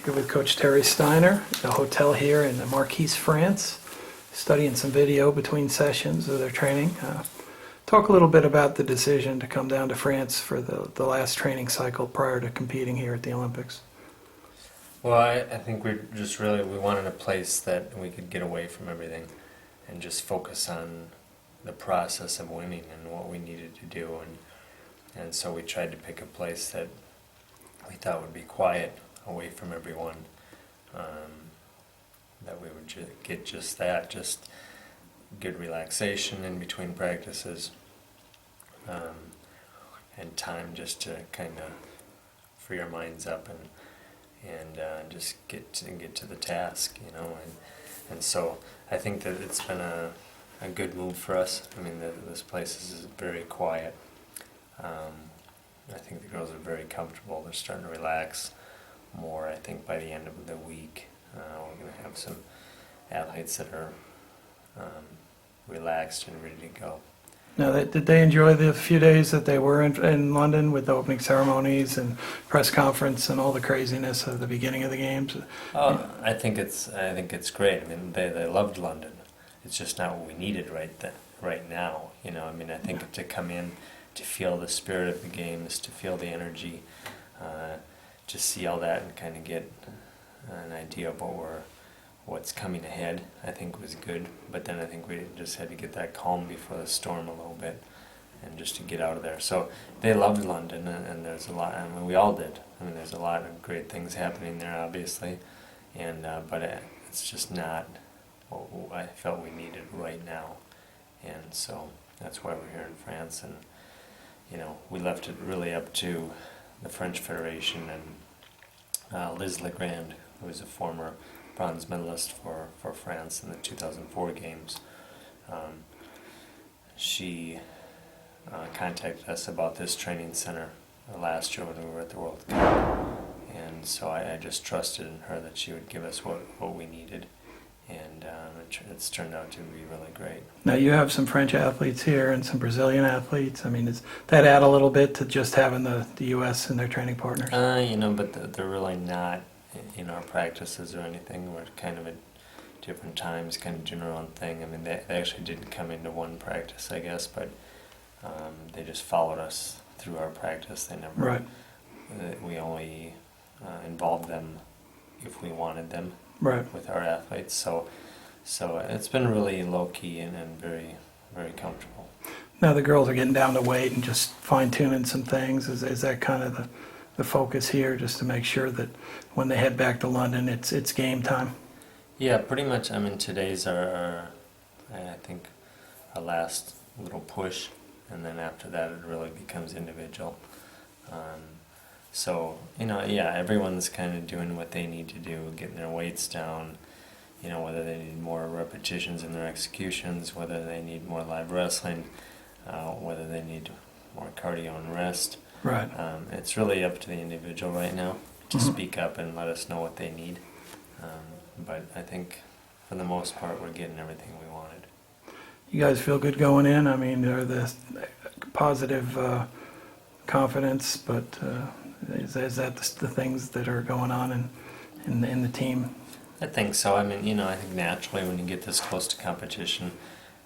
Here with Coach Terry Steiner at the hotel here in Marquise, France, studying some video between sessions of their training. Talk a little bit about the decision to come down to France for the last training cycle prior to competing here at the Olympics. Well, I think we wanted a place that we could get away from everything and just focus on the process of winning and what we needed to do. And so we tried to pick a place that we thought would be quiet, away from everyone, that we would get just that, just good relaxation in between practices, and time just to kind of free our minds up and just get to the task, you know. And so I think that it's been a good move for us. I mean, this place is very quiet. I think the girls are very comfortable. They're starting to relax more. I think by the end of the week, we're going to have some athletes that are relaxed and ready to go. Now, did they enjoy the few days that they were in London with the opening ceremonies and press conference and all the craziness of the beginning of the games? Oh, I think it's great. I mean, they loved London. It's just not what we needed right now. You know, I mean, I think to come in, to feel the spirit of the games, to feel the energy, to see all that and kind of get an idea of what's coming ahead, I think was good. But then I think we just had to get that calm before the storm a little bit, and just to get out of there. So they loved London, and there's a lot. I mean, we all did. I mean, there's a lot of great things happening there, obviously, and but it's just not what I felt we needed right now, and so that's why we're here in France. And you know, we left it really up to the French Federation and Liz Legrand, who is a former bronze medalist for France in the 2004 games. She contacted us about this training center last year when we were at the World Cup, and so I just trusted in her that she would give us what we needed, and it's turned out to be really great. Now, you have some French athletes here and some Brazilian athletes. I mean, does that add a little bit to just having the U.S. and their training partners? You know, but they're really not in our practices or anything. We're kind of at different times, kind of doing our own thing. I mean, they actually didn't come into one practice, I guess, but they just followed us through our practice. They never. Right. We only involved them if we wanted them. Right. With our athletes. So it's been really low-key and very, very comfortable. Now the girls are getting down to weight and just fine-tuning some things. Is that kind of the focus here, just to make sure that when they head back to London, it's game time? Yeah, pretty much. I mean, today's I think, our last little push, and then after that it really becomes individual. So, you know, yeah, everyone's kind of doing what they need to do, getting their weights down, you know, whether they need more repetitions in their executions, whether they need more live wrestling, whether they need more cardio and rest. Right. It's really up to the individual right now to speak up and let us know what they need. But I think for the most part we're getting everything we wanted. You guys feel good going in? I mean, are the positive confidence, but is that the things that are going on in the team? I think so. I mean, you know, I think naturally when you get this close to competition,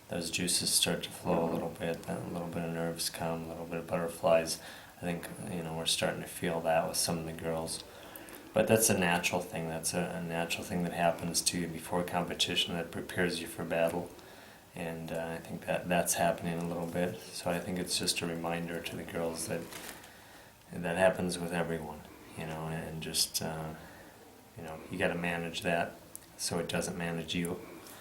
those juices start to flow a little bit, then a little bit of nerves come, a little bit of butterflies. I think, you know, we're starting to feel that with some of the girls. But that's a natural thing. That's a natural thing that happens to you before competition that prepares you for battle. And I think that's happening a little bit. So I think it's just a reminder to the girls that happens with everyone, you know, and just, you know, you got to manage that so it doesn't manage you.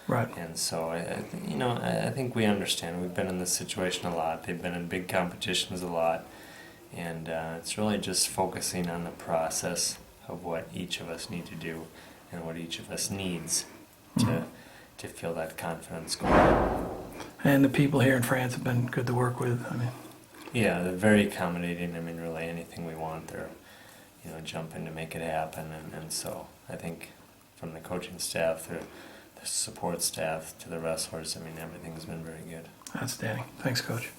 Right. And so, I think we understand. We've been in this situation a lot. They've been in big competitions a lot. And it's really just focusing on the process of what each of us need to do and what each of us needs to feel that confidence going on. And the people here in France have been good to work with. I mean, yeah, they're very accommodating. I mean, really anything we want, they're, you know, jumping to make it happen. And so I think from the coaching staff, the support staff to the wrestlers, I mean, everything's been very good. outstanding. Thanks, Coach.